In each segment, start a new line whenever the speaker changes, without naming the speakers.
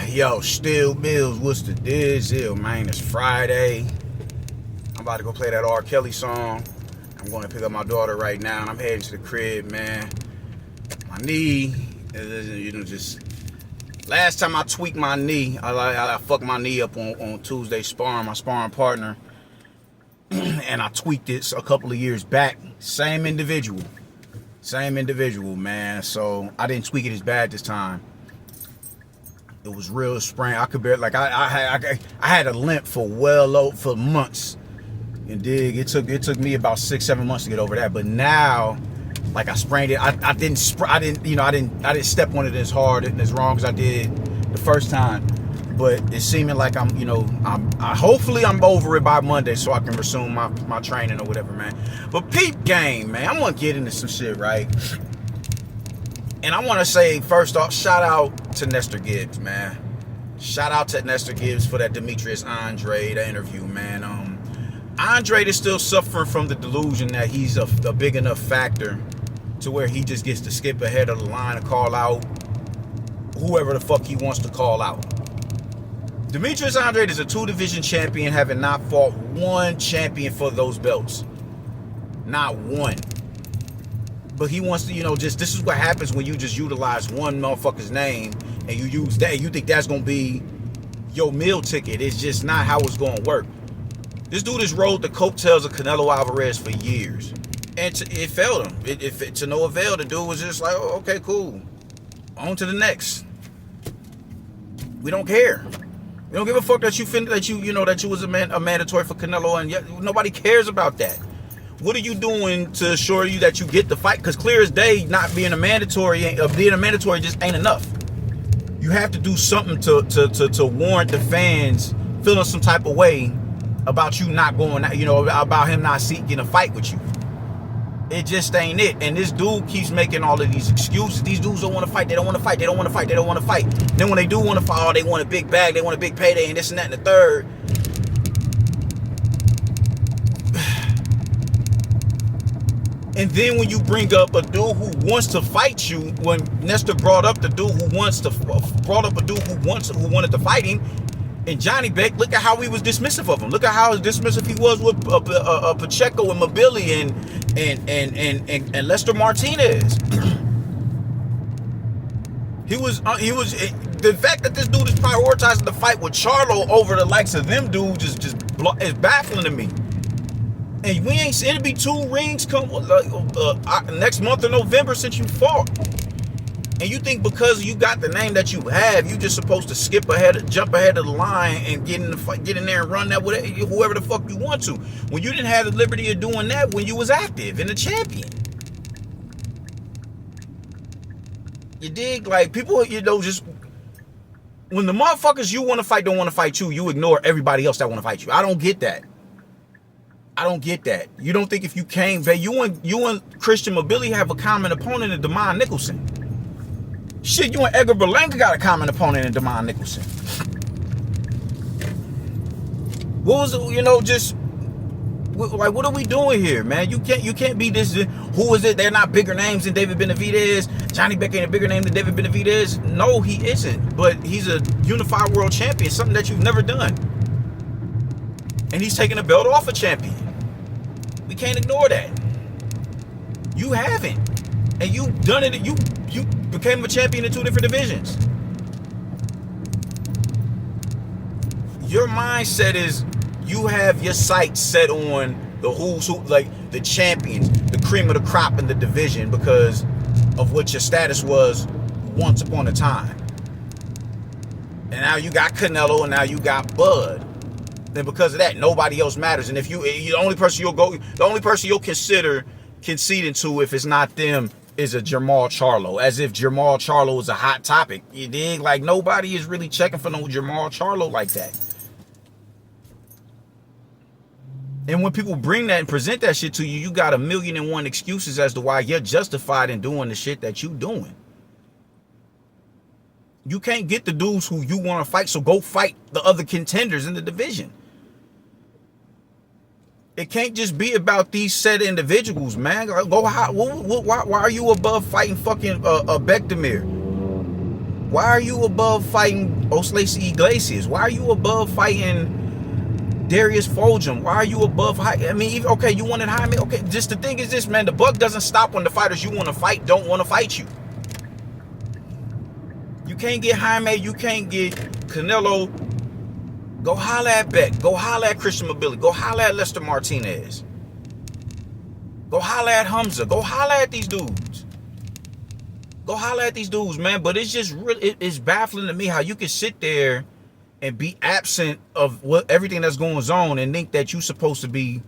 Yo, Still Mills, what's the deal, man? It's Friday. I'm about to go play that R. Kelly song. I'm going to pick up my daughter right now, and I'm heading to the crib, man. My knee, just last time I tweaked my knee, I fucked my knee up on Tuesday sparring, my sparring partner, and I tweaked it a couple of years back. Same individual, man. So I didn't tweak it as bad this time. It was real sprain. I could barely, like, I had a limp for for months. And it took me about 6-7 months to get over that. But now, like, I sprained it. I didn't step on it as hard and as wrong as I did the first time. But it's seeming like hopefully I'm over it by Monday so I can resume my training or whatever, man. But peep game, man. I want to get into some shit, right? And I want to say, first off, shout out to Nestor Gibbs, man. Shout out to Nestor Gibbs for that Demetrius Andrade interview, man. Andrade is still suffering from the delusion that he's a big enough factor to where he just gets to skip ahead of the line and call out whoever the fuck he wants to call out. Demetrius Andrade is a 2-division champion, having not fought one champion for those belts. Not one. But he wants to, this is what happens when you just utilize one motherfucker's name and you use that. You think that's going to be your meal ticket. It's just not how it's going to work. This dude has rode the coattails of Canelo Alvarez for years. And it failed him. To no avail. The dude was just like, oh, okay, cool. On to the next. We don't care. We don't give a fuck that you was a mandatory for Canelo, and yet nobody cares about that. What are you doing to assure you that you get the fight? Because clear as day, not being a mandatory just ain't enough. You have to do something to warrant the fans feeling some type of way about you not going, about him not seeking a fight with you. It just ain't it. And this dude keeps making all of these excuses. These dudes don't want to fight. They don't want to fight. They don't want to fight. They don't want to fight. Then when they do want to fight, they want a big bag. They want a big payday and this and that and the third. And then when you bring up a dude who wants to fight you, when Nestor brought up a dude who wanted to fight him, and Johnny Beck, look at how he was dismissive of him. Look at how dismissive he was with Pacheco and Mobili and Lester Martinez. He was the fact that this dude is prioritizing the fight with Charlo over the likes of them dudes is baffling to me. And we ain't, it'll be 2 rings come next month of November since you fought. And you think because you got the name that you have, you just supposed to jump ahead of the line and get in the fight, get in there and run that with whoever the fuck you want to. When you didn't have the liberty of doing that when you was active and a champion. You dig? Like, people, just when the motherfuckers you want to fight don't want to fight you, you ignore everybody else that want to fight you. I don't get that. You don't think if you came, you and Christian Mobili have a common opponent in Damon Nicholson. Shit, you and Edgar Berlanga got a common opponent in Damon Nicholson. What was what are we doing here, man? You can't be this. Who is it? They're not bigger names than David Benavidez. Johnny Beck ain't a bigger name than David Benavidez. No, he isn't. But he's a unified world champion, something that you've never done. And he's taking the belt off a champion. We can't ignore that. You haven't. And you've done it. You became a champion in 2 different divisions. Your mindset is you have your sights set on the who's who, like the champions, the cream of the crop in the division because of what your status was once upon a time. And now you got Canelo and now you got Bud. Then because of that, nobody else matters. And if the only person you'll consider conceding to if it's not them is a Jermall Charlo, as if Jermall Charlo is a hot topic. You dig? Like, nobody is really checking for no Jermall Charlo like that. And when people bring that and present that shit to you, you got 1,000,001 excuses as to why you're justified in doing the shit that you doing. You can't get the dudes who you want to fight, so go fight the other contenders in the division. It can't just be about these set individuals, man. Why are you above fighting fucking Bekdamir? Why are you above fighting Oslacy Iglesias? Why are you above fighting Darius Fulgham? Why are you above? I mean, okay, you wanted Jaime. Okay, just the thing is this, man. The buck doesn't stop when the fighters you want to fight don't want to fight you. You can't get Jaime. You can't get Canelo. Go holler at Beck. Go holler at Christian Mobility. Go holler at Lester Martinez. Go holler at Hamza. Go holler at these dudes. Go holler at these dudes, man. But it's just really, it's baffling to me how you can sit there and be absent of what everything that's going on and think that you're supposed to be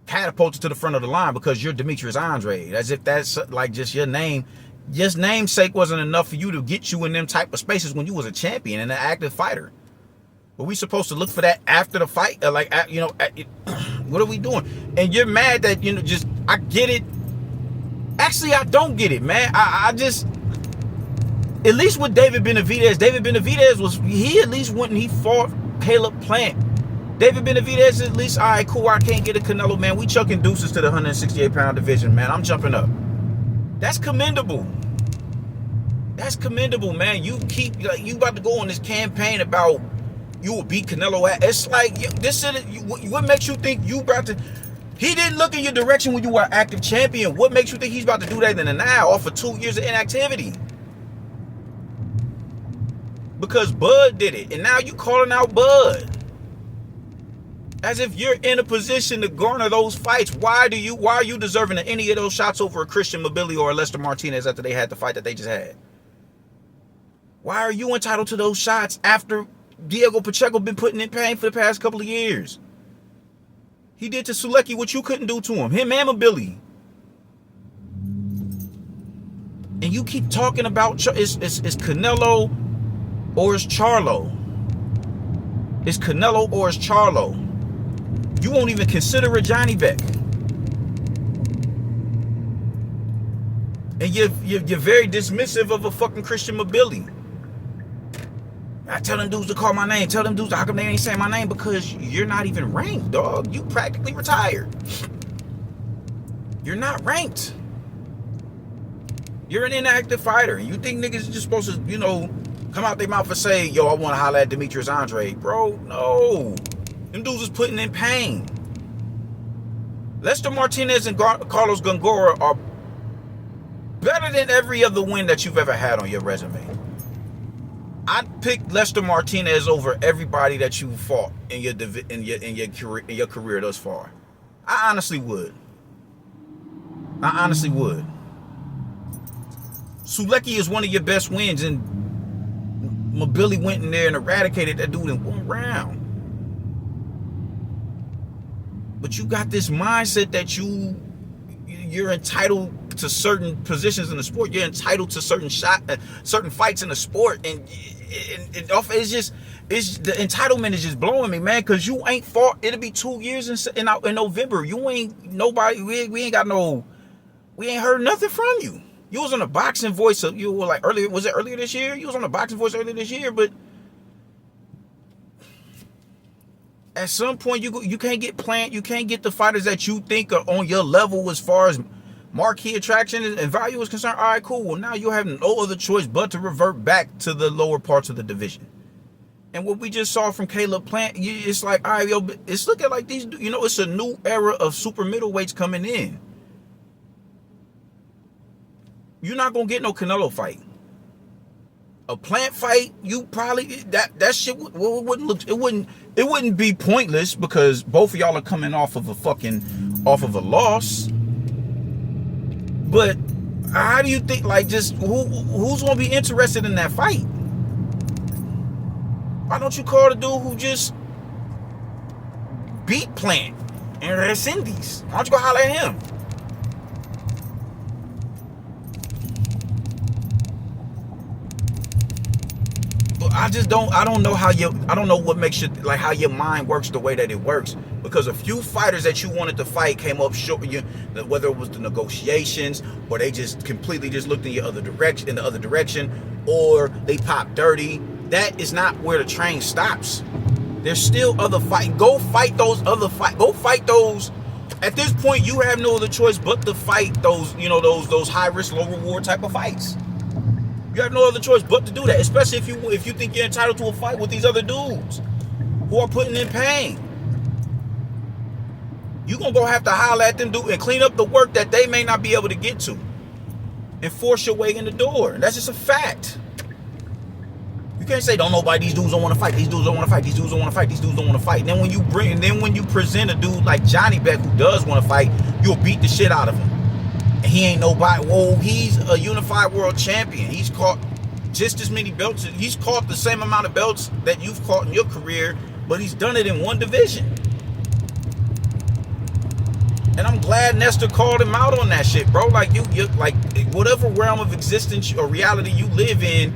catapulted to the front of the line because you're Demetrius Andrade. As if that's like just your name. Just namesake wasn't enough for you to get you in them type of spaces when you was a champion and an active fighter. But we supposed to look for that after the fight? What are we doing? And you're mad that, just, I get it. Actually, I don't get it, man. I just, at least with David Benavidez he at least went and he fought Caleb Plant. David Benavidez, at least, all right, cool, I can't get a Canelo, man. We chucking deuces to the 168-pound division, man. I'm jumping up. That's commendable. That's commendable, man. You keep, you about to go on this campaign about you will beat Canelo at. It's like, what makes you think you about to? He didn't look in your direction when you were active champion. What makes you think he's about to do that in the now off of 2 years of inactivity? Because Bud did it, and now you calling out Bud as if you're in a position to garner those fights. Why are you deserving of any of those shots over a Christian Mobility or a Lester Martinez after they had the fight that they just had? Why are you entitled to those shots after Diego Pacheco been putting in pain for the past couple of years? He did to Sulecki what you couldn't do to him and Mobility. And you keep talking about it's Canelo or it's Charlo. It's Canelo or it's Charlo. You won't even consider a Johnny Beck. And you're very dismissive of a fucking Christian Mobility. I tell them dudes to call my name. Tell them dudes, how come they ain't saying my name? Because you're not even ranked, dog. You practically retired. You're not ranked. You're an inactive fighter. You think niggas are just supposed to, come out their mouth and say, yo, I want to holler at Demetrius Andrade. Bro, no. Them dudes is putting in pain. Lester Martinez and Carlos Gongora are better than every other win that you've ever had on your resume. I'd pick Lester Martinez over everybody that you fought in your career thus far. I honestly would. Sulecki is one of your best wins, and Mobility went in there and eradicated that dude in one round. But you got this mindset that you're entitled to certain positions in the sport. You're entitled to certain fights in the sport, and it's just the entitlement is just blowing me, man. Because you ain't fought. It'll be 2 years in November. You ain't nobody. We ain't heard nothing from you. You was on the Boxing Voice. You were like earlier. Was it earlier this year? You was on the Boxing Voice earlier this year, but at some point you can't get Plant. You can't get the fighters that you think are on your level as far as marquee attraction and value is concerned. All right, cool. Well, now you have no other choice but to revert back to the lower parts of the division. And what we just saw from Caleb Plant, it's like, all right, yo, it's looking like these, it's a new era of super middleweights coming in. You're not gonna get no Canelo fight. A Plant fight, you probably that shit it wouldn't be pointless because both of y'all are coming off of a loss. But how do you think, who's gonna be interested in that fight? Why don't you call the dude who just beat Plant and Resendiz? Why don't you go holler at him? I don't know what makes you, how your mind works the way that it works. Because a few fighters that you wanted to fight came up short, whether it was the negotiations or they just completely just looked in the other direction, or they popped dirty. That is not where the train stops. There's still other fights. Go fight those other fights. Go fight those. At this point, you have no other choice but to fight those, those high risk, low reward type of fights. You have no other choice but to do that, especially if you think you're entitled to a fight with these other dudes who are putting in pain. You're going to go have to holler at them dude and clean up the work that they may not be able to get to and force your way in the door. That's just a fact. You can't say, don't nobody, these dudes don't want to fight. These dudes don't want to fight. These dudes don't want to fight. These dudes don't want to fight. And then when you present a dude like Johnny Beck who does want to fight, you'll beat the shit out of him. And he ain't nobody. Whoa, he's a unified world champion. He's caught just as many belts. He's caught the same amount of belts that you've caught in your career, but he's done it in one division. And I'm glad Nestor called him out on that shit, bro. Like you like whatever realm of existence or reality you live in,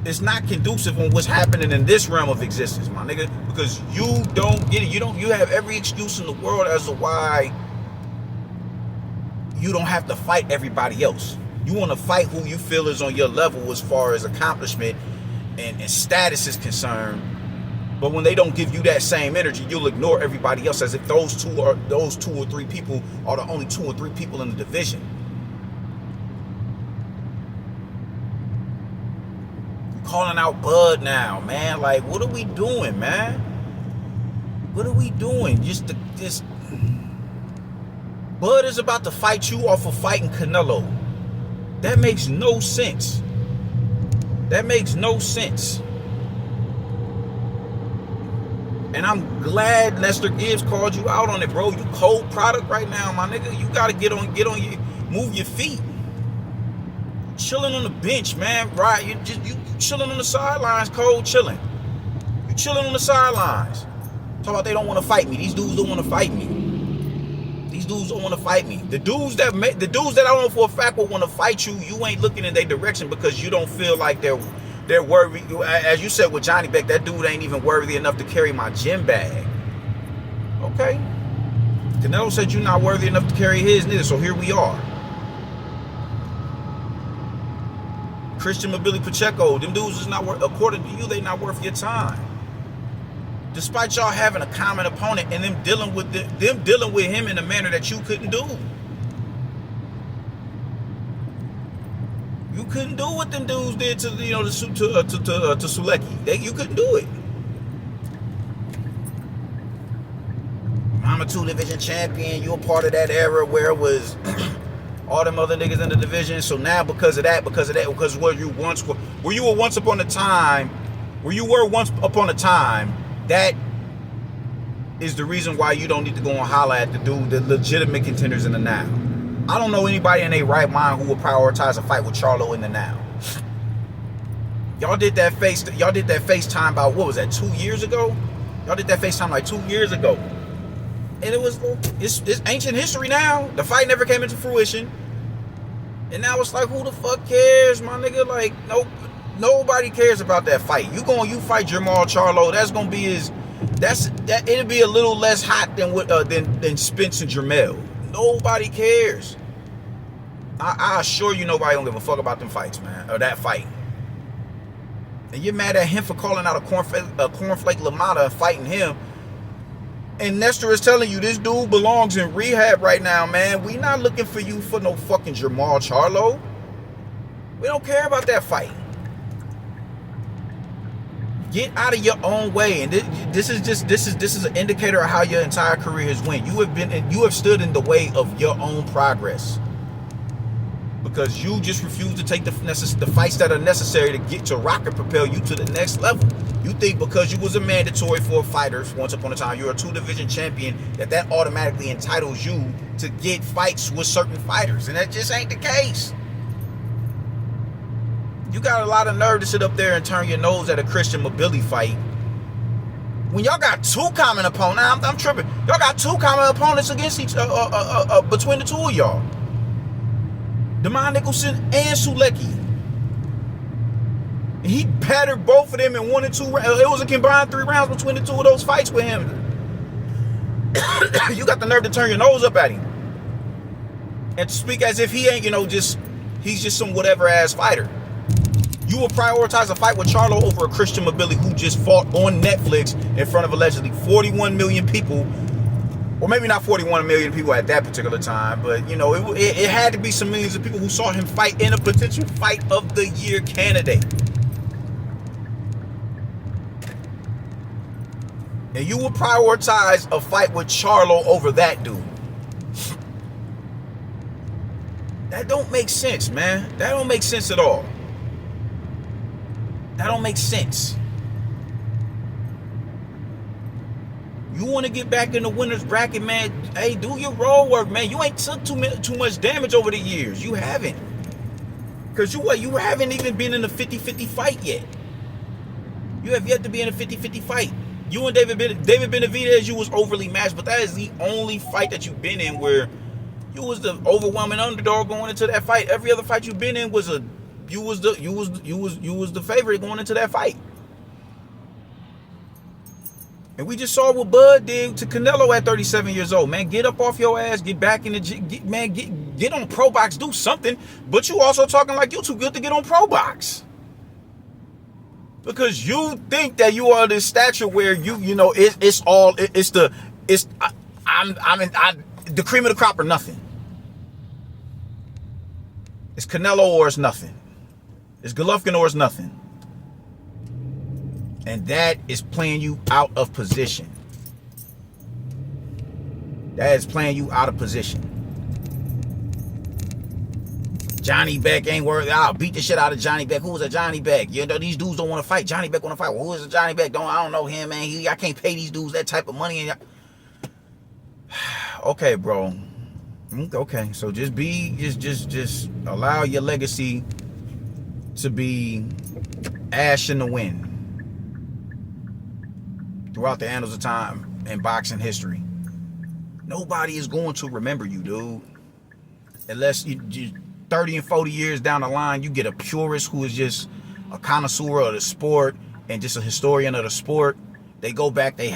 it's not conducive on what's happening in this realm of existence, my nigga. Because you don't get it. You have every excuse in the world as to why you don't have to fight everybody else. You want to fight who you feel is on your level as far as accomplishment and status is concerned. But when they don't give you that same energy, you'll ignore everybody else as if those two or three people are the only 2 or 3 people in the division. You're calling out Bud now, man. Like, what are we doing, man? What are we doing? Just Bud is about to fight you off of fighting Canelo. That makes no sense. That makes no sense. And I'm glad Nestor Gibbs called you out on it, bro. You cold product right now, my nigga. You gotta get on your, move your feet. Chilling on the bench, man. Right? You chilling on the sidelines, cold chilling. You chilling on the sidelines. Talk about they don't want to fight me. These dudes don't want to fight me. These dudes don't want to fight me. The dudes that I don't know for a fact will want to fight you, you ain't looking in their direction because you don't feel like they're worthy. As you said with Johnny Beck, that dude ain't even worthy enough to carry my gym bag. Okay. Canelo said you're not worthy enough to carry his neither, so here we are. Christian and Billy Pacheco, them dudes is not worth, according to you, they not worth your time. Despite y'all having a common opponent and them dealing with him in a manner that you couldn't do. You couldn't do what them dudes did to Sulecki. You couldn't do it. I'm a 2 division champion. You're a part of that era where it was all them other niggas in the division. So now because where you were once upon a time, that is the reason why you don't need to go and holler at the legitimate contenders in the now. I don't know anybody in their right mind who would prioritize a fight with Charlo in the now. Y'all did that FaceTime about, what was that, 2 years ago? Y'all did that FaceTime like 2 years ago. And it's ancient history now. The fight never came into fruition. And now it's like, who the fuck cares, my nigga? Like, nobody cares about that fight. You fight Jamal Charlo, that's gonna be it'll be a little less hot than Spence and Jermell. Nobody cares. I assure you nobody don't give a fuck about them fights, man. Or that fight. And you're mad at him for calling out a cornflake LaMotta and fighting him. And Nestor is telling you this dude belongs in rehab right now, man. We not looking for you for no fucking Jamal Charlo. We don't care about that fight. Get out of your own way. And this is an indicator of how your entire career has went. You have stood in the way of your own progress. Because you just refuse to take the fights that are necessary to rock and propel you to the next level. You think because you was a mandatory for fighters once upon a time, you're a 2 division champion, that automatically entitles you to get fights with certain fighters. And that just ain't the case. You got a lot of nerve to sit up there and turn your nose at a Christian Mobility fight. When y'all got 2 common opponents, I'm tripping. Y'all got 2 common opponents against between the 2 of y'all. Demond Nicholson and Sulecki. He battered both of them in 1 and 2 rounds. It was a combined 3 rounds between the 2 of those fights with him. You got the nerve to turn your nose up at him and to speak as if he ain't, he's just some whatever ass fighter. You will prioritize a fight with Charlo over a Christian Mobility who just fought on Netflix in front of allegedly 41 million people or maybe not 41 million people at that particular time, but you know, it had to be some millions of people who saw him fight in a potential fight of the year candidate. And you would prioritize a fight with Charlo over that dude. That don't make sense, man. That don't make sense at all. That don't make sense. You want to get back in the winner's bracket, man? Hey, do your road work, man. You ain't took too much damage over the years. You haven't. Because you haven't even been in a 50-50 fight yet. You have yet to be in a 50-50 fight. You and David Benavidez, you was overly matched, but that is the only fight that you've been in where you was the overwhelming underdog going into that fight. Every other fight you've been in was you was the favorite going into that fight. And we just saw what Bud did to Canelo at 37 years old. Man, get up off your ass, get back in the get on Pro Box, do something. But you also talking like you too good to get on Pro Box. Because you think that you are this stature where it's the cream of the crop or nothing. It's Canelo or it's nothing. It's Golovkin or it's nothing. And that is playing you out of position. That is playing you out of position. Johnny Beck ain't worth it. I'll beat the shit out of Johnny Beck. Who was a Johnny Beck? You know, these dudes don't want to fight. Johnny Beck want to fight. Well, who is a Johnny Beck? I don't know him, man. I can't pay these dudes that type of money. Okay, bro. Okay, so just allow your legacy to be ash in the wind throughout the annals of time in boxing history. Nobody is going to remember you, dude. Unless you 30 and 40 years down the line, you get a purist who is just a connoisseur of the sport and just a historian of the sport. They go back, they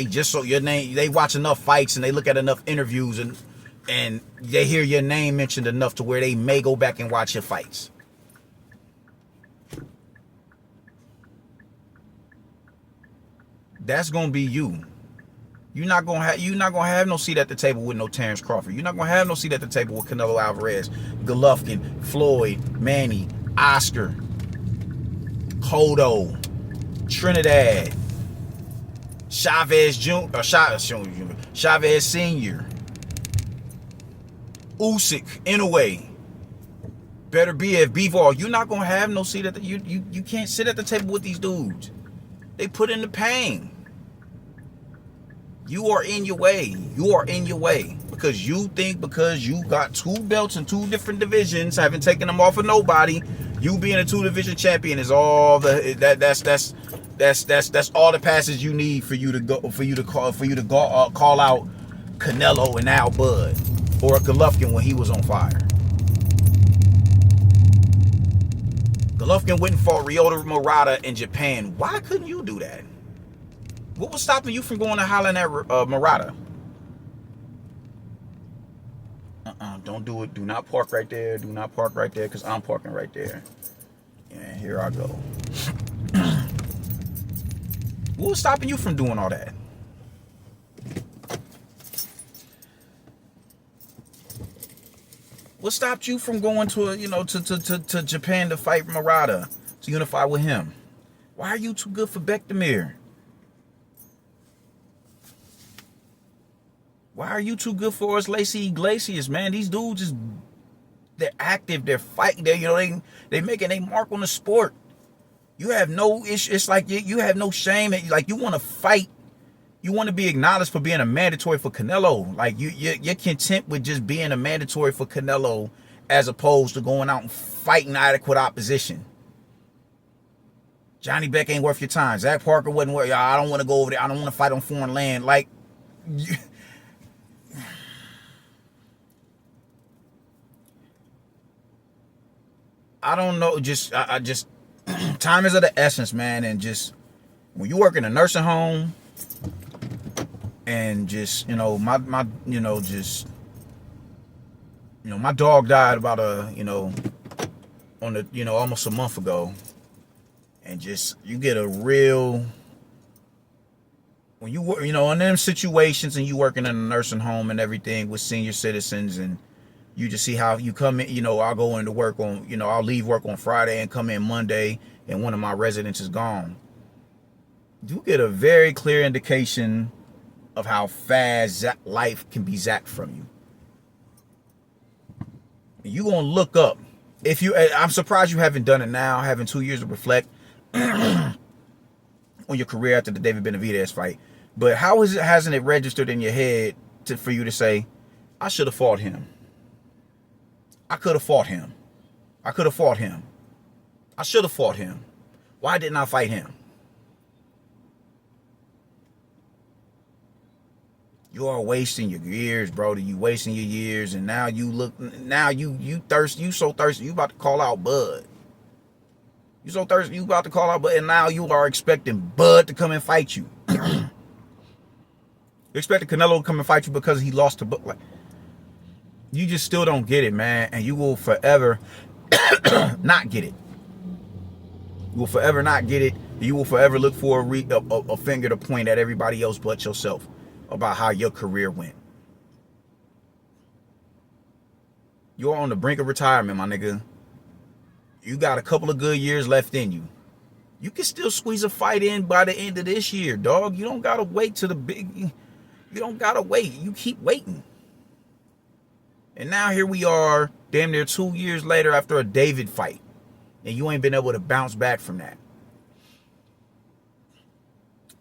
just saw your name, they watch enough fights and they look at enough interviews and they hear your name mentioned enough to where they may go back and watch your fights. That's gonna be you. You're not gonna have no seat at the table with no Terrence Crawford. You're not gonna have no seat at the table with Canelo Alvarez, Golovkin, Floyd, Manny, Oscar, Cotto, Trinidad, Chavez Jr., Chavez Sr., Usyk, Inoue, Better BF, Bivol. You're not gonna have no seat at the you can't sit at the table with these dudes. They put in the pain. You are in your way. You are in your way because you think because you got 2 belts in 2 different divisions, haven't taken them off of nobody. You being a 2-division champion is all that's all the passes you need for you to call out Canelo and now Bud or a Golovkin when he was on fire. Golovkin went and fought Ryota Murata in Japan. Why couldn't you do that? What was stopping you from going to hollering at Murata? Don't do it. Do not park right there. Do not park right there because I'm parking right there. And here I go. What was stopping you from doing all that? What stopped you from going to to Japan to fight Murata, to unify with him? Why are you too good for Bekdamir? Why are you too good for us, Lacey Iglesias, man? These dudes they're active, they're fighting, they making a mark on the sport. You have no issue. It's like you have no shame. Like you want to fight. You want to be acknowledged for being a mandatory for Canelo. Like you're content with just being a mandatory for Canelo as opposed to going out and fighting adequate opposition. Johnny Beck ain't worth your time. Zach Parker wasn't worth. I don't want to go over there. I don't want to fight on foreign land. Like, I don't know. I just time is of the essence, man. And just when you work in a nursing home. And just, my dog died about almost a month ago. And just, you get a real when you work, you know, in them situations and you working in a nursing home and everything with senior citizens, and you just see how you come in, you know, I'll go into work on, you know, I'll leave work on Friday and come in Monday and one of my residents is gone. You get a very clear indication of how fast life can be zapped from you. You gonna look up. If you, I'm surprised you haven't done it now, having 2 years to reflect on your career after the David Benavidez fight. But how hasn't it registered in your head for you to say, I should have fought him. I could have fought him. I could have fought him. I should have fought him. Why didn't I fight him? You are wasting your years, bro. You wasting your years, and now you look. Now you thirsty. You so thirsty. You about to call out Bud. You so thirsty. You about to call out Bud, and now you are expecting Bud to come and fight you. You expecting Canelo to come and fight you because he lost to Bud. Like, you just still don't get it, man, and you will forever not get it. You will forever not get it. You will forever look for a finger to point at everybody else but yourself about how your career went. You're on the brink of retirement, my nigga. You got a couple of good years left in you. You can still squeeze a fight in by the end of this year, dog. You don't gotta wait to the big. You don't gotta wait. You keep waiting. And now here we are, damn near 2 years later after a David fight. And you ain't been able to bounce back from that.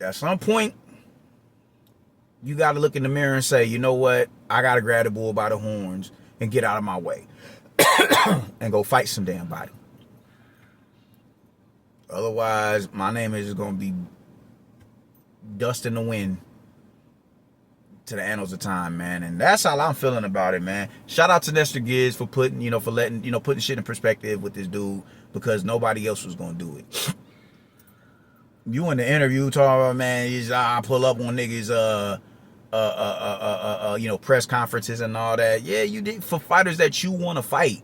At some point, you got to look in the mirror and say, you know what? I got to grab the bull by the horns and get out of my way. And go fight some damn body. Otherwise, my name is just going to be dust in the wind to the annals of time, man. And that's how I'm feeling about it, man. Shout out to Nestor Gibbs for putting, you know, for letting, you know, putting shit in perspective with this dude, because nobody else was going to do it. You in the interview talking about, man, I pull up on niggas, you know, press conferences and all that. Yeah, you did, for fighters that you want to fight.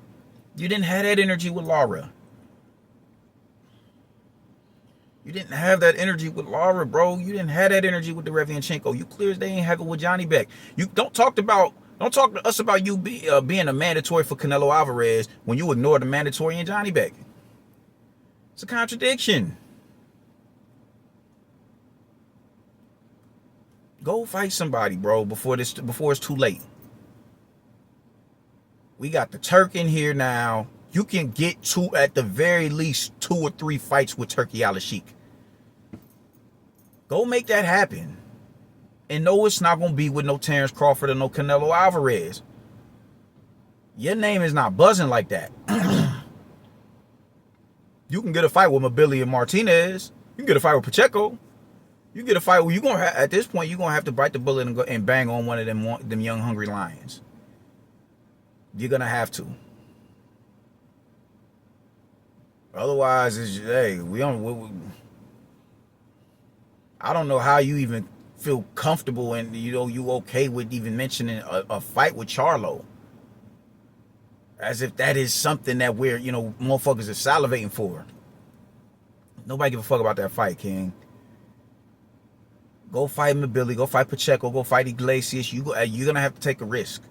You didn't have that energy with Lara. You didn't have that energy with Lara, bro. You didn't have that energy with the Derevianchenko. You clear as they ain't have it with Johnny Beck. You don't talk to us about you being a mandatory for Canelo Alvarez when you ignore the mandatory in Johnny Beck. It's a contradiction. Go fight somebody, bro, before it's too late. We got the Turk in here now. You can get at the very least 2 or 3 fights with Turkey Al-Sheikh. Go make that happen. And no, it's not going to be with no Terrence Crawford or no Canelo Alvarez. Your name is not buzzing like that. You can get a fight with Mobili and Martinez. You can get a fight with Pacheco. You get a fight where at this point, you're going to have to bite the bullet and go and bang on one of them young hungry lions. You're going to have to. Otherwise, it's, hey, I don't know how you even feel comfortable and, you know, you okay with even mentioning a fight with Charlo. As if that is something that we're, you know, motherfuckers are salivating for. Nobody give a fuck about that fight, King. Go fight Mobili, go fight Pacheco, go fight Iglesias. You're going to have to take a risk.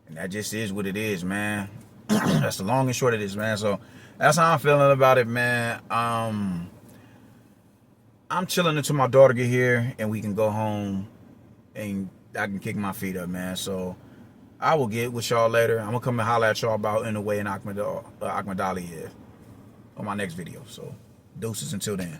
And that just is what it is, man. That's the long and short of this, man. So that's how I'm feeling about it, man. I'm chilling until my daughter get here and we can go home and I can kick my feet up, man. So I will get with y'all later. I'm going to come and holler at y'all about In the Way and Ahmed Ali on my next video. So deuces until then.